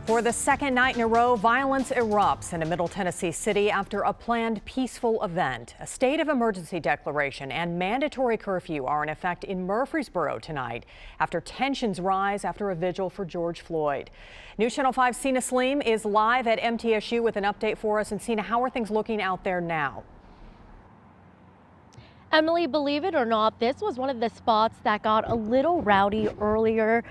For the second night in a row, violence erupts in a Middle Tennessee city after a planned peaceful event. A state of emergency declaration and mandatory curfew are in effect in Murfreesboro tonight after tensions rise after a vigil for George Floyd. News Channel 5's Sina Saleem is live at MTSU with an update for us. And Sina, how are things looking out there now? Emily, believe it or not, this was one of the spots that got a little rowdy earlier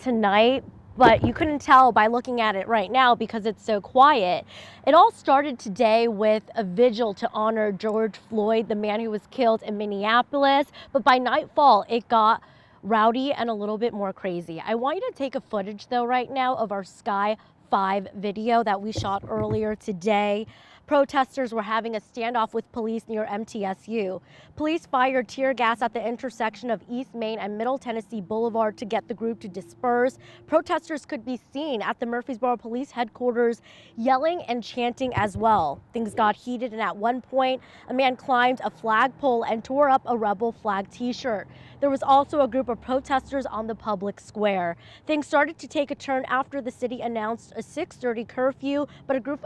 tonight. But you couldn't tell by looking at it right now because it's so quiet. It all started today with a vigil to honor George Floyd, the man who was killed in Minneapolis. But by nightfall, it got rowdy and a little bit more crazy. I want you to take a footage though right now of our Sky 5 video that we shot earlier today. Protesters were having a standoff with police near MTSU. Police fired tear gas at the intersection of East Main and Middle Tennessee Boulevard to get the group to disperse. Protesters could be seen at the Murfreesboro Police Headquarters yelling and chanting as well. Things got heated, and at one point, a man climbed a flagpole and tore up a rebel flag t-shirt. There was also a group of protesters on the public square. Things started to take a turn after the city announced a 6:30 curfew, but a group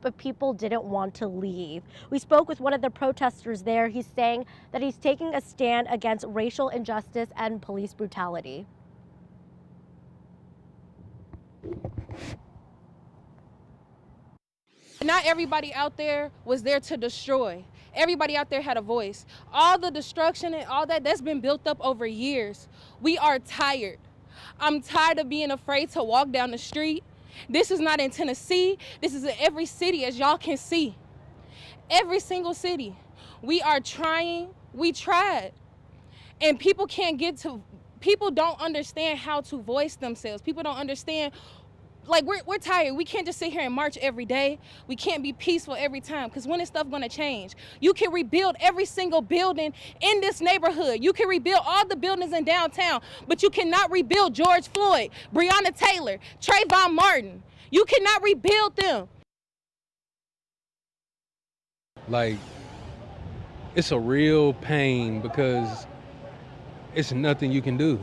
of people didn't want to leave. We spoke with one of the protesters there. He's saying that he's taking a stand against racial injustice and police brutality. Not everybody out there was there to destroy. Everybody out there had a voice. All the destruction and all that's been built up over years. We are tired. I'm tired of being afraid to walk down the street. This is not in Tennessee. This is in every city, as y'all can see. Every single city. We are trying. We tried. And people don't understand how to voice themselves. People don't understand. Like, we're tired. We can't just sit here and march every day. We can't be peaceful every time, because when is stuff going to change? You can rebuild every single building in this neighborhood. You can rebuild all the buildings in downtown, but you cannot rebuild George Floyd, Breonna Taylor, Trayvon Martin. You cannot rebuild them. Like, it's a real pain because it's nothing you can do.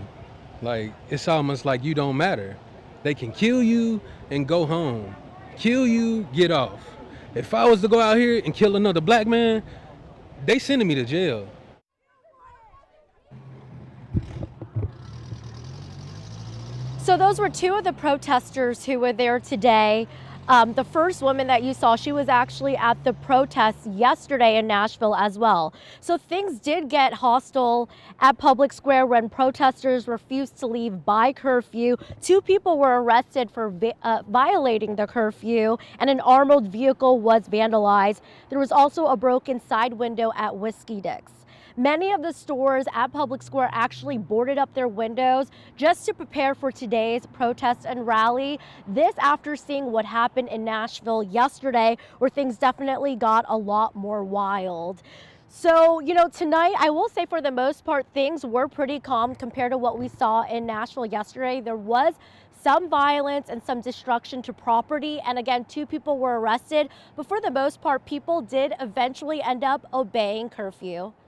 Like, it's almost like you don't matter. They can kill you and go home. Kill you, get off. If I was to go out here and kill another black man, they sending me to jail. So those were two of the protesters who were there today. The first woman that you saw, she was actually at the protests yesterday in Nashville as well. So things did get hostile at Public Square when protesters refused to leave by curfew. Two people were arrested for violating the curfew, and an armored vehicle was vandalized. There was also a broken side window at Whiskey Dick's. Many of the stores at Public Square actually boarded up their windows just to prepare for today's protest and rally. This after seeing what happened in Nashville yesterday, where things definitely got a lot more wild. So, tonight, I will say for the most part, things were pretty calm compared to what we saw in Nashville yesterday. There was some violence and some destruction to property. And again, two people were arrested. But for the most part, people did eventually end up obeying curfew.